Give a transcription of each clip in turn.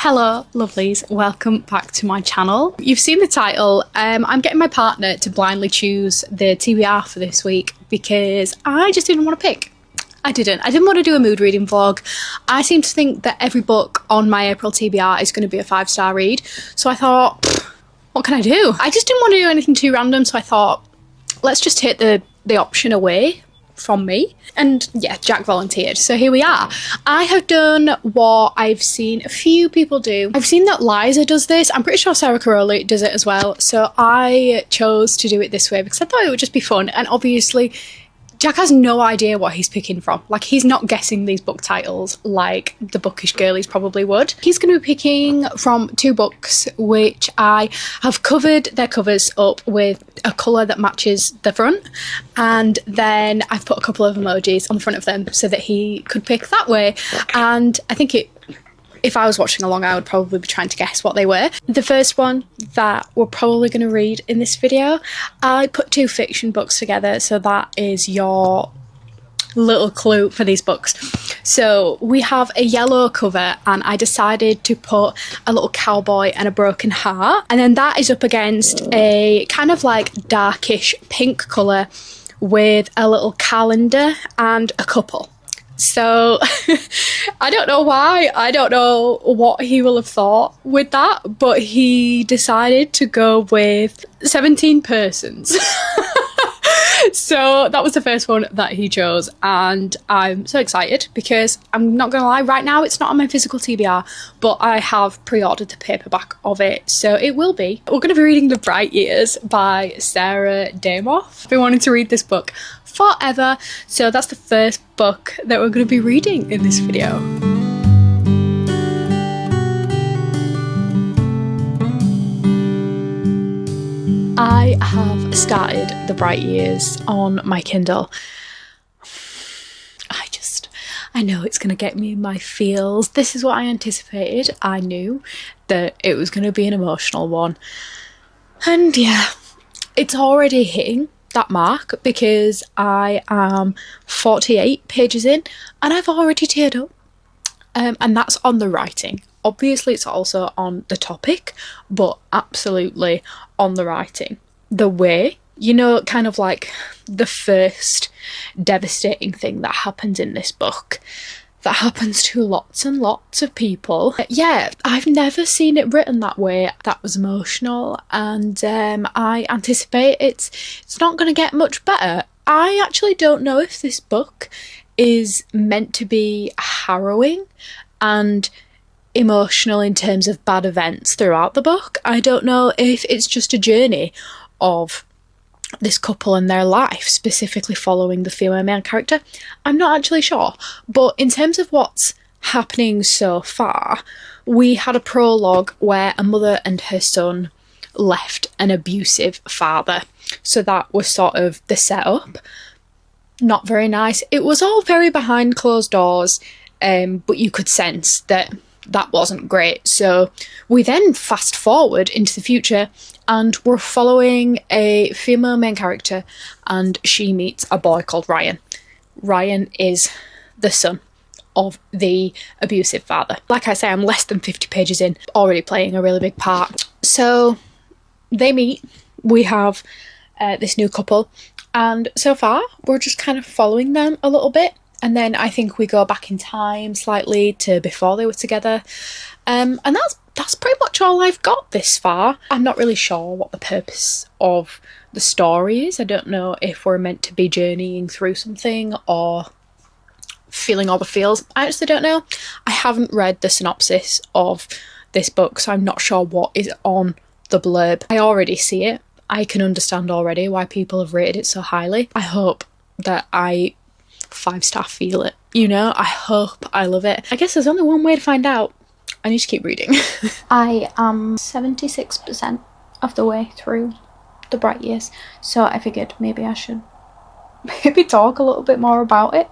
Hello lovelies, welcome back to my channel. You've seen the title. I'm getting my partner to blindly choose the TBR for this week because I just didn't want to pick. I didn't want to do a mood reading vlog. I seem to think that every book on my April TBR is going to be a 5-star read, so I thought, what can I do? I just didn't want to do anything too random, so I thought, let's just take the option away from me. And yeah, Jack volunteered, so here we are. I have done what I've seen a few people do. I've seen that Liza does this. I'm pretty sure Sara does it as well, so I chose to do it this way because I thought it would just be fun. And obviously Jack has no idea what he's picking from. Like, he's not guessing these book titles like the bookish girlies probably would. He's going to be picking from 2 books which I have covered their covers up with a colour that matches the front, and then I've put a couple of emojis on the front of them so that he could pick that way. And I think if I was watching along, I would probably be trying to guess what they were. The first one that we're probably going to read in this video, I put 2 fiction books together, so that is your little clue for these books. So we have a yellow cover, and I decided to put a little cowboy and a broken heart, and then that is up against a kind of like darkish pink colour with a little calendar and a couple. So I don't know why, I don't know what he will have thought with that, but he decided to go with 17 persons. So that was the first one that he chose, and I'm so excited because I'm not gonna lie, right now it's not on my physical TBR, but I have pre-ordered the paperback of it, so it will be. We're gonna be reading The Bright Years by Sara Damoff. I've been wanting to read this book forever, so that's the first book that we're going to be reading in this video. I have started The Bright Years on my Kindle. I know it's going to get me in my feels. This is what I anticipated. I knew that it was going to be an emotional one. And yeah, it's already hitting that mark because I am 48 pages in and I've already teared up, and that's on the writing. Obviously it's also on the topic, but absolutely on the writing. The way, you know, kind of like the first devastating thing that happens in this book that happens to lots and lots of people. Yeah, I've never seen it written that way. That was emotional, and I anticipate it's not going to get much better. I actually don't know if this book is meant to be harrowing and emotional in terms of bad events throughout the book. I don't know if it's just a journey of this couple and their life, specifically following the female main character. I'm not actually sure, but in terms of what's happening so far, we had a prologue where a mother and her son left an abusive father, so that was sort of the setup. Not very nice. It was all very behind closed doors, but you could sense that wasn't great. So we then fast forward into the future and we're following a female main character, and she meets a boy called Ryan. Ryan is the son of the abusive father. Like I say, I'm less than 50 pages in, already playing a really big part. So they meet, we have this new couple, and so far we're just kind of following them a little bit. And then I think we go back in time slightly to before they were together. And that's pretty much all I've got this far. I'm not really sure what the purpose of the story is. I don't know if we're meant to be journeying through something or feeling all the feels. I actually don't know. I haven't read the synopsis of this book, so I'm not sure what is on the blurb. I already see it. I can understand already why people have rated it so highly. I hope that I 5-star feel it, you know? I hope I love it. I guess there's only one way to find out. I need to keep reading. I am 76% of the way through The Bright Years, so I figured maybe I should talk a little bit more about it,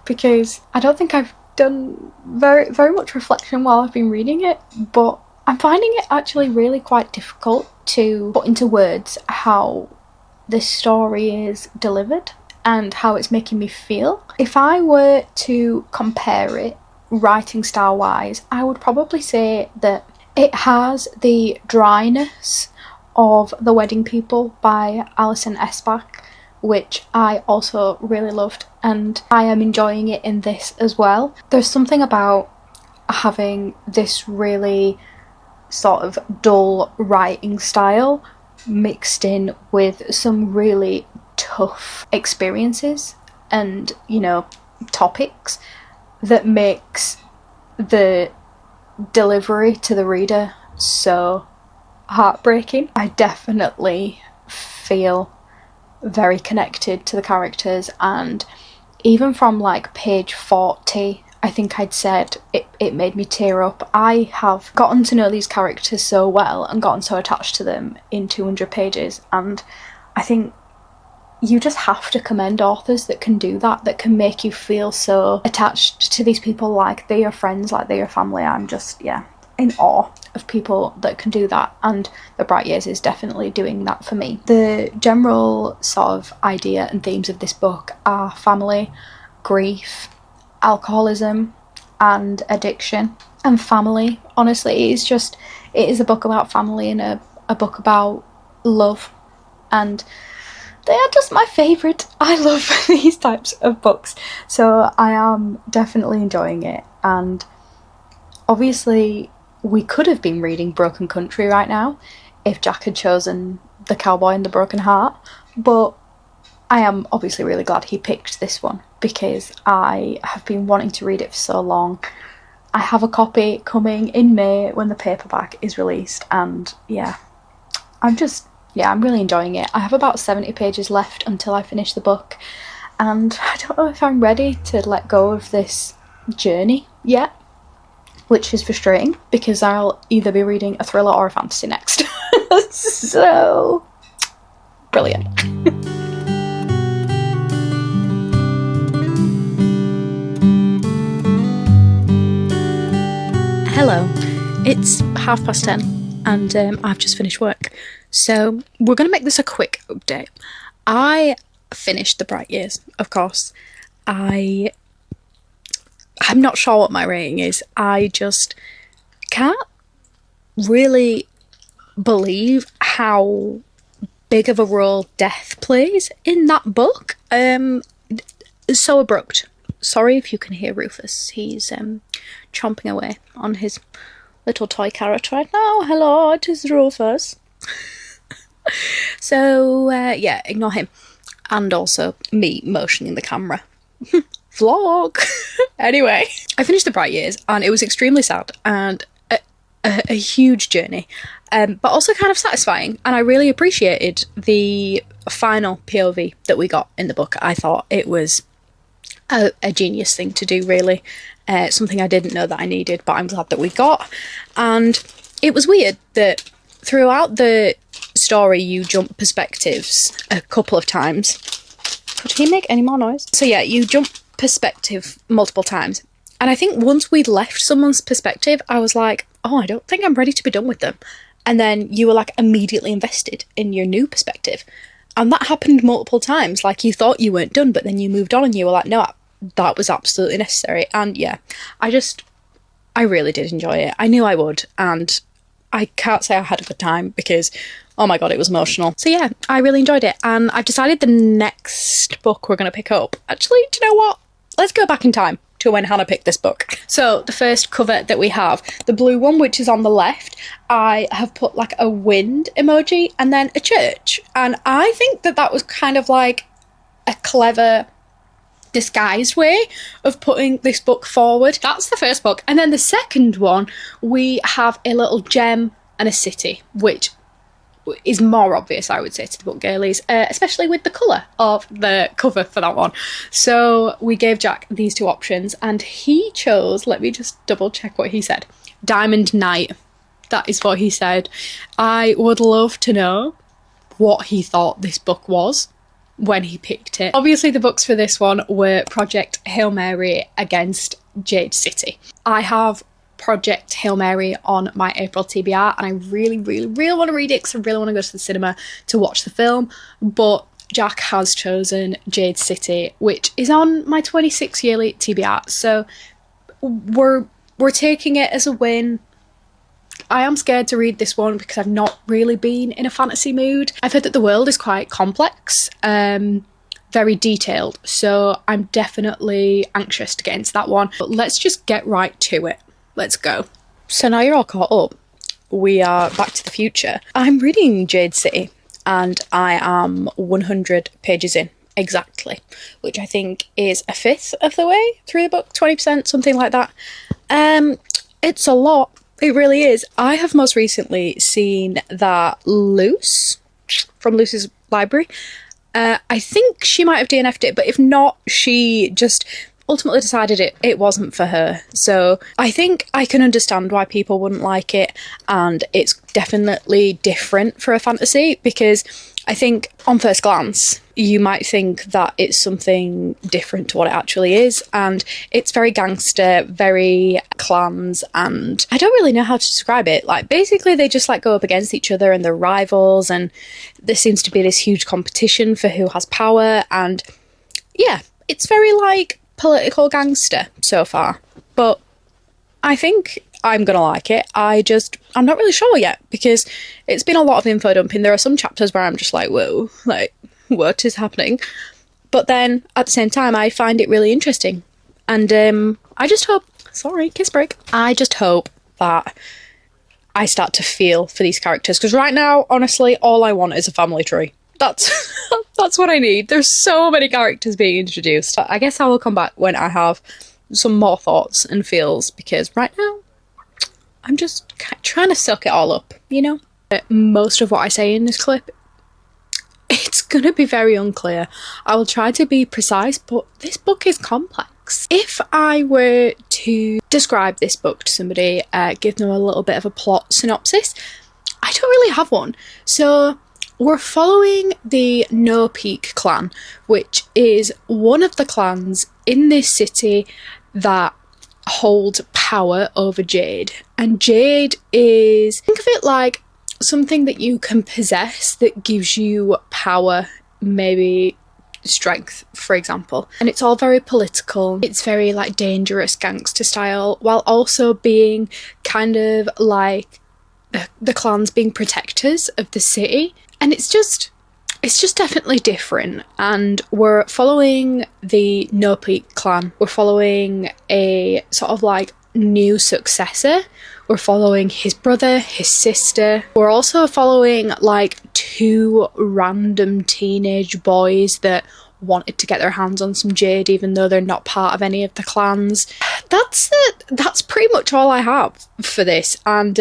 because I don't think I've done very much reflection while I've been reading it, but I'm finding it actually really quite difficult to put into words how this story is delivered and how it's making me feel. If I were to compare it writing style wise, I would probably say that it has the dryness of The Wedding People by Alison Esbach, which I also really loved, and I am enjoying it in this as well. There's something about having this really sort of dull writing style mixed in with some really tough experiences and, you know, topics that makes the delivery to the reader so heartbreaking. I definitely feel very connected to the characters, and even from like page 40, I think I'd said it made me tear up. I have gotten to know these characters so well and gotten so attached to them in 200 pages, and I think you just have to commend authors that can do that, that can make you feel so attached to these people like they're your friends, like they're your family. I'm just, yeah, in awe of people that can do that, and The Bright Years is definitely doing that for me. The general sort of idea and themes of this book are family, grief, alcoholism and addiction. And family, honestly, it is a book about family and a book about love, and they are just my favourite. I love these types of books, so I am definitely enjoying it. And obviously we could have been reading Broken Country right now if Jack had chosen The Cowboy and the Broken Heart, but I am obviously really glad he picked this one because I have been wanting to read it for so long. I have a copy coming in May when the paperback is released, and yeah, I'm really enjoying it. I have about 70 pages left until I finish the book, and I don't know if I'm ready to let go of this journey yet, which is frustrating because I'll either be reading a thriller or a fantasy next. So, brilliant. Hello, it's 10:30 and I've just finished work. So we're going to make this a quick update. I finished The Bright Years, of course. I'm not sure what my rating is. I just can't really believe how big of a role death plays in that book. So abrupt. Sorry if you can hear Rufus. He's chomping away on his little toy carrot right now. Hello, it is Rufus. So, yeah, ignore him. And also me motioning the camera. Vlog! Anyway, I finished The Bright Years and it was extremely sad and a huge journey, but also kind of satisfying, and I really appreciated the final POV that we got in the book. I thought it was a genius thing to do, really. Something I didn't know that I needed, but I'm glad that we got. And it was weird that throughout the story you jump perspectives a couple of times. Could he make any more noise? So yeah, you jump perspective multiple times. And I think once we'd left someone's perspective, I was like, oh, I don't think I'm ready to be done with them. And then you were like immediately invested in your new perspective. And that happened multiple times. Like you thought you weren't done, but then you moved on and you were like, no, that was absolutely necessary. And yeah, I really did enjoy it. I knew I would. And I can't say I had a good time because, oh my God, it was emotional. So yeah, I really enjoyed it. And I've decided the next book we're going to pick up. Actually, do you know what? Let's go back in time to when Hannah picked this book. So the first cover that we have, the blue one, which is on the left, I have put like a wind emoji and then a church. And I think that was kind of like a clever disguised way of putting this book forward. That's the first book. And then the second one, we have a little gem and a city, which is more obvious, I would say, to the book girlies, especially with the colour of the cover for that one. So we gave Jack these two options and he chose, let me just double check what he said, Diamond Night. That is what he said. I would love to know what he thought this book was when he picked it. Obviously the books for this one were Project Hail Mary against Jade City. I have Project Hail Mary on my April TBR and I really want to read it because I really want to go to the cinema to watch the film, but Jack has chosen Jade City, which is on my 26 yearly TBR. So we're taking it as a win. I am scared to read this one because I've not really been in a fantasy mood. I've heard that the world is quite complex, very detailed, so I'm definitely anxious to get into that one. But let's just get right to it. Let's go. So now you're all caught up, we are back to the future. I'm reading Jade City and I am 100 pages in. Exactly, which I think is a fifth of the way through the book, 20%, something like that. It's a lot, it really is. I have most recently seen that Luce, from Luce's library, I think she might have DNF'd it, but if not, she just ultimately decided it wasn't for her. So I think I can understand why people wouldn't like it, and it's definitely different for a fantasy, because I think on first glance you might think that it's something different to what it actually is, and it's very gangster, very clans, and I don't really know how to describe it. Like, basically they just like go up against each other and they're rivals, and there seems to be this huge competition for who has power, and yeah, it's very like political gangster so far, but I think I'm gonna like it. I'm not really sure yet, because it's been a lot of info dumping. There are some chapters where I'm just like, whoa, like, what is happening? But then at the same time I find it really interesting, and I just hope, sorry, kiss break, I just hope that I start to feel for these characters, because right now, honestly, all I want is a family tree. That's that's what I need. There's so many characters being introduced. I guess I will come back when I have some more thoughts and feels, because right now I'm just trying to soak it all up, you know? Most of what I say in this clip, it's gonna be very unclear. I will try to be precise, but this book is complex. If I were to describe this book to somebody, give them a little bit of a plot synopsis, I don't really have one. So we're following the No Peak clan, which is one of the clans in this city that hold power over Jade. And Jade is, think of it like something that you can possess that gives you power, maybe strength, for example. And it's all very political. It's very like dangerous gangster style, while also being kind of like the clans being protectors of the city. And it's just definitely different. And we're following the No Peak clan. We're following a sort of like new successor. We're following his brother, his sister. We're also following like two random teenage boys that wanted to get their hands on some Jade, even though they're not part of any of the clans. That's it. That's pretty much all I have for this. And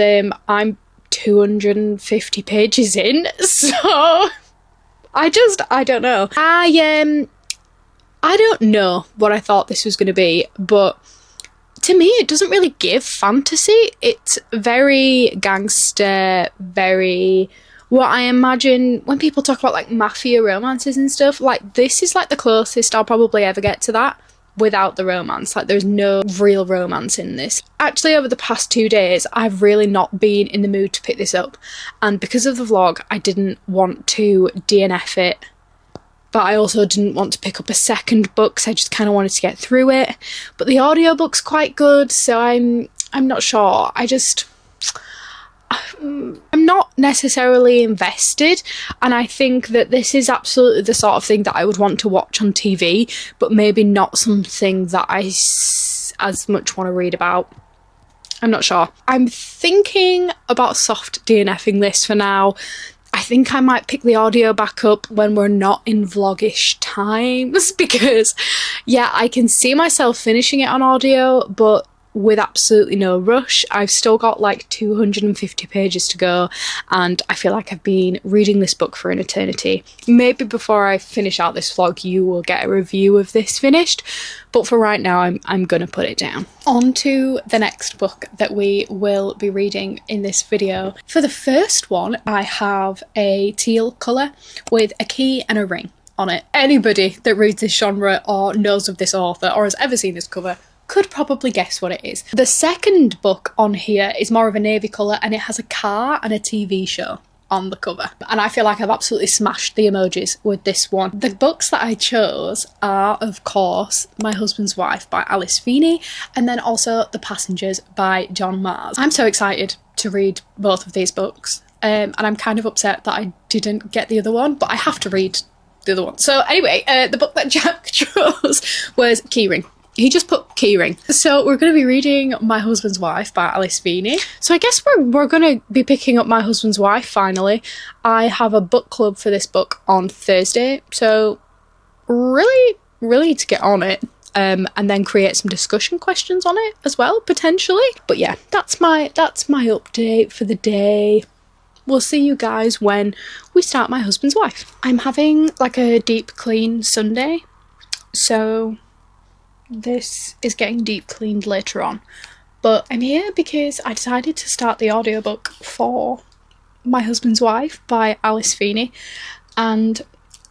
I'm 250 pages in, so I don't know. I don't know what I thought this was going to be, but to me it doesn't really give fantasy. It's very gangster, very what I imagine when people talk about like mafia romances and stuff. Like, this is like the closest I'll probably ever get to that without the romance. Like, there's no real romance in this. Actually, over the past 2 days, I've really not been in the mood to pick this up. And because of the vlog, I didn't want to DNF it. But I also didn't want to pick up a second book, because I just kind of wanted to get through it. But the audiobook's quite good, so I'm not sure. I'm not necessarily invested, and I think that this is absolutely the sort of thing that I would want to watch on TV, but maybe not something that I as much want to read about. I'm not sure. I'm thinking about soft DNFing this for now. I think I might pick the audio back up when we're not in vlogish times, because yeah, I can see myself finishing it on audio, but with absolutely no rush. I've still got like 250 pages to go, and I feel like I've been reading this book for an eternity. Maybe before I finish out this vlog you will get a review of this finished, but for right now I'm gonna put it down. On to the next book that we will be reading in this video. For the first one, I have a teal colour with a key and a ring on it. Anybody that reads this genre or knows of this author or has ever seen this cover could probably guess what it is. The second book on here is more of a navy colour, and it has a car and a TV show on the cover. And I feel like I've absolutely smashed the emojis with this one. The books that I chose are, of course, My Husband's Wife by Alice Feeney, and then also The Passengers by John Mars. I'm so excited to read both of these books, and I'm kind of upset that I didn't get the other one, but I have to read the other one. So anyway, the book that Jack chose was Keyring. He just put Keyring. So we're going to be reading My Husband's Wife by Alice Feeney. So I guess we're going to be picking up My Husband's Wife finally. I have a book club for this book on Thursday, so really need to get on it, and then create some discussion questions on it as well, potentially. But yeah, that's my update for the day. We'll see you guys when we start My Husband's Wife. I'm having like a deep clean Sunday, so this is getting deep cleaned later on. But I'm here because I decided to start the audiobook for My Husband's Wife by Alice Feeney, and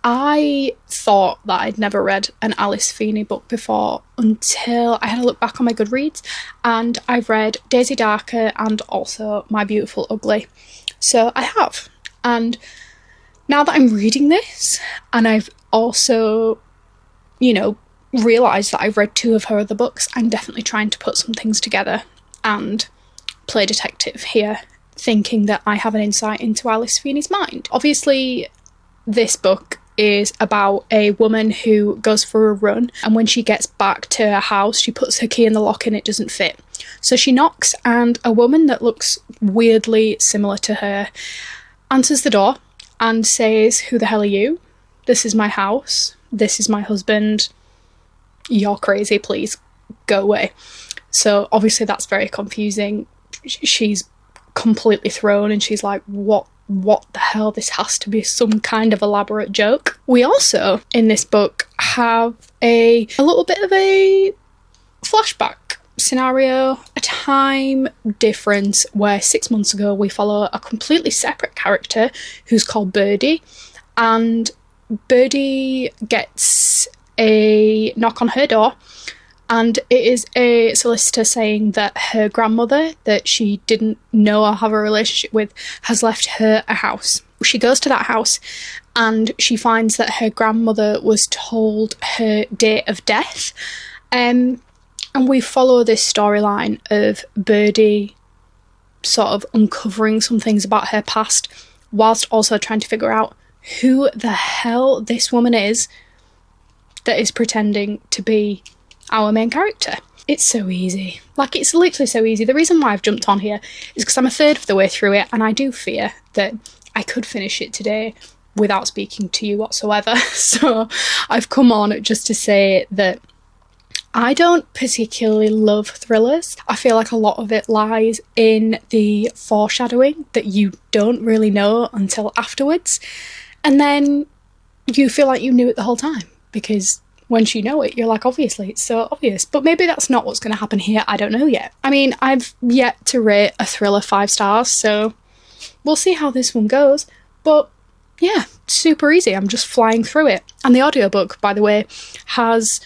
I thought that I'd never read an Alice Feeney book before until I had a look back on my Goodreads, and I've read Daisy Darker and also My Beautiful Ugly. So I have, and now that I'm reading this, and I've also, you know, realised that I've read 2 of her other books, I'm definitely trying to put some things together and play detective here, thinking that I have an insight into Alice Feeney's mind. Obviously, this book is about a woman who goes for a run, and when she gets back to her house, she puts her key in the lock and it doesn't fit. So she knocks, and a woman that looks weirdly similar to her answers the door and says, "Who the hell are you? This is my house. This is my husband. You're crazy, please go away." So obviously that's very confusing. She's completely thrown, and she's like, what the hell? This has to be some kind of elaborate joke. We also, in this book, have a little bit of a flashback scenario, a time difference where 6 months ago we follow a completely separate character who's called Birdie, and Birdie gets a knock on her door, and it is a solicitor saying that her grandmother, that she didn't know or have a relationship with, has left her a house. She goes to that house and she finds that her grandmother was told her date of death, and we follow this storyline of Birdie sort of uncovering some things about her past, whilst also trying to figure out who the hell this woman is that is pretending to be our main character. It's so easy. Like, it's literally so easy. The reason why I've jumped on here is because I'm a third of the way through it, and I do fear that I could finish it today without speaking to you whatsoever. So I've come on just to say that I don't particularly love thrillers. I feel like a lot of it lies in the foreshadowing that you don't really know until afterwards, and then you feel like you knew it the whole time, because once you know it, you're like, obviously, it's so obvious. But maybe that's not what's going to happen here. I don't know yet. I mean, I've yet to rate a thriller 5 stars, so we'll see how this one goes. But yeah, super easy. I'm just flying through it. And the audiobook, by the way, has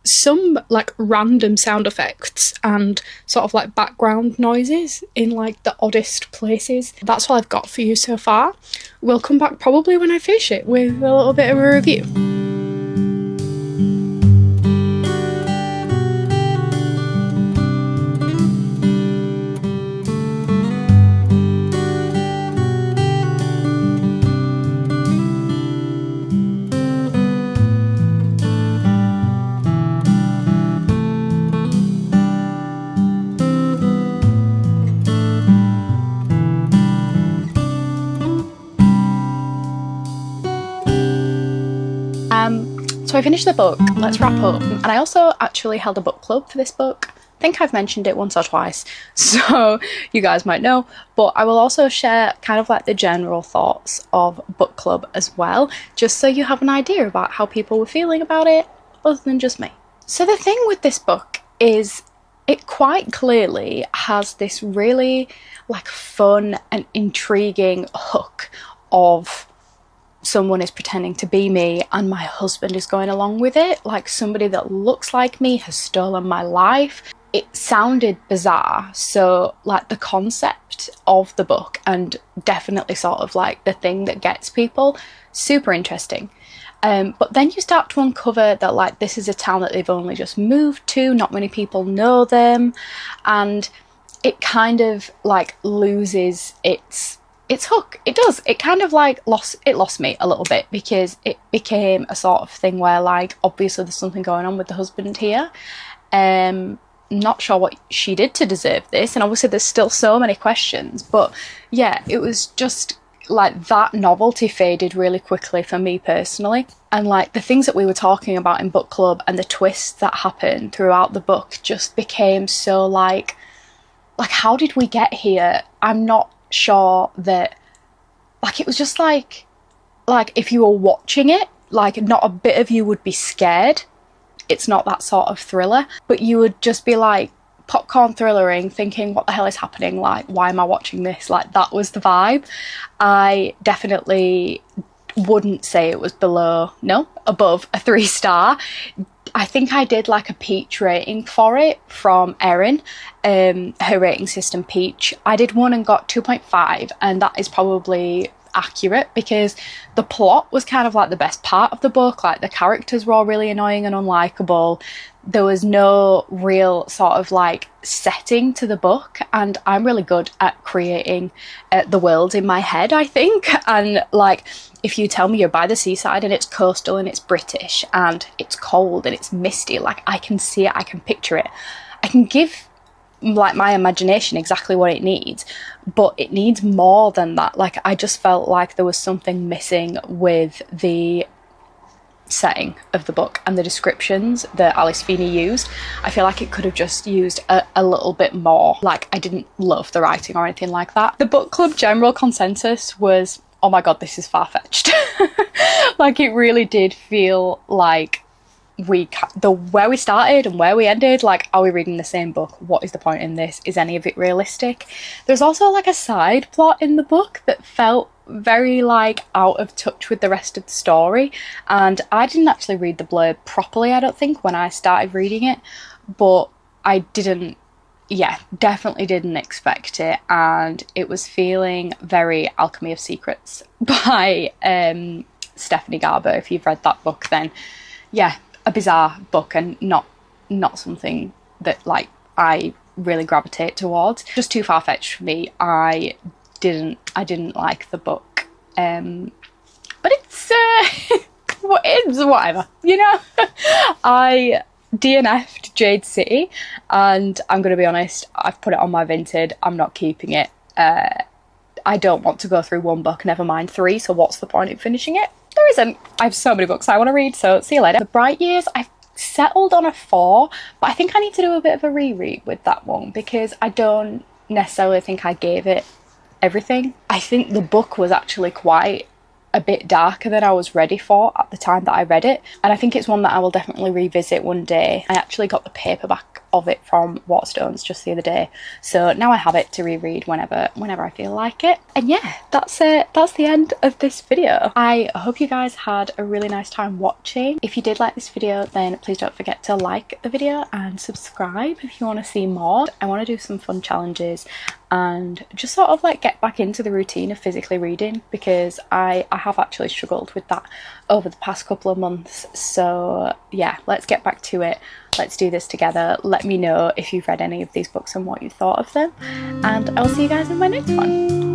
some like random sound effects and sort of like background noises in like the oddest places. That's all I've got for you so far. We'll come back probably when I finish it with a little bit of a review. So I finished the book, let's wrap up. And I also actually held a book club for this book. I think I've mentioned it once or twice, so you guys might know. But I will also share kind of like the general thoughts of book club as well, just so you have an idea about how people were feeling about it, other than just me. So the thing with this book is it quite clearly has this really like fun and intriguing hook of someone is pretending to be me and my husband is going along with it, like somebody that looks like me has stolen my life. it sounded bizarre. So like the concept of the book, and definitely sort of like the thing that gets people, super interesting. But then you start to uncover that like this is a town that they've only just moved to, not many people know them, and it kind of like loses its hook. It does. It kind of like lost me a little bit, because it became a sort of thing where like obviously there's something going on with the husband here. Not sure what she did to deserve this, and obviously there's still so many questions, but yeah, it was just like that novelty faded really quickly for me personally. And like the things that we were talking about in book club and the twists that happened throughout the book just became so like how did we get here? I'm not sure that, like, it was just like if you were watching it, like not a bit of you would be scared. It's not that sort of thriller, but you would just be like popcorn thrillering, thinking what the hell is happening, like why am I watching this? Like that was the vibe. I definitely wouldn't say it was above a 3-star. I think I did like a Peach rating for it from Erin, her rating system Peach. I did one and got 2.5, and that is probably accurate, because the plot was kind of like the best part of the book. Like the characters were all really annoying and unlikable. There was no real sort of like setting to the book, and I'm really good at creating the world in my head, I think. And like if you tell me you're by the seaside and it's coastal and it's British and it's cold and it's misty, like I can see it, I can picture it, I can give like my imagination exactly what it needs, but it needs more than that. Like I just felt like there was something missing with the setting of the book and the descriptions that Alice Feeney used. I feel like it could have just used a little bit more. Like I didn't love the writing or anything like that. The book club general consensus was, oh my god, this is far-fetched. Like it really did feel like where we started and where we ended, like, are we reading the same book? What is the point in this? Is any of it realistic? There's also like a side plot in the book that felt very like out of touch with the rest of the story, and I didn't actually read the blurb properly, I don't think, when I started reading it, but I didn't, definitely didn't expect it, and it was feeling very Alchemy of Secrets by Stephanie Garber. If you've read that book, then yeah, a bizarre book, and not something that like I really gravitate towards. Just too far-fetched for me. I didn't like the book, but it's whatever, you know. I DNF'd Jade City, and I'm gonna be honest, I've put it on my Vinted. I'm not keeping it. I don't want to go through one book, never mind 3, so what's the point in finishing it? There isn't. I have so many books I want to read, so see you later. The Bright Years, I've settled on a 4, but I think I need to do a bit of a reread with that one, because I don't necessarily think I gave it everything. I think the book was actually quite a bit darker than I was ready for at the time that I read it, and I think it's one that I will definitely revisit one day. I actually got the paperback of it from Waterstones just the other day, so now I have it to reread whenever I feel like it. And yeah, that's it. That's the end of this video. I hope you guys had a really nice time watching. If you did like this video, then please don't forget to like the video and subscribe if you want to see more. I want to do some fun challenges and just sort of like get back into the routine of physically reading, because I have actually struggled with that over the past couple of months. So yeah, let's get back to it. Let's do this together. Let me know if you've read any of these books and what you thought of them, and I'll see you guys in my next one.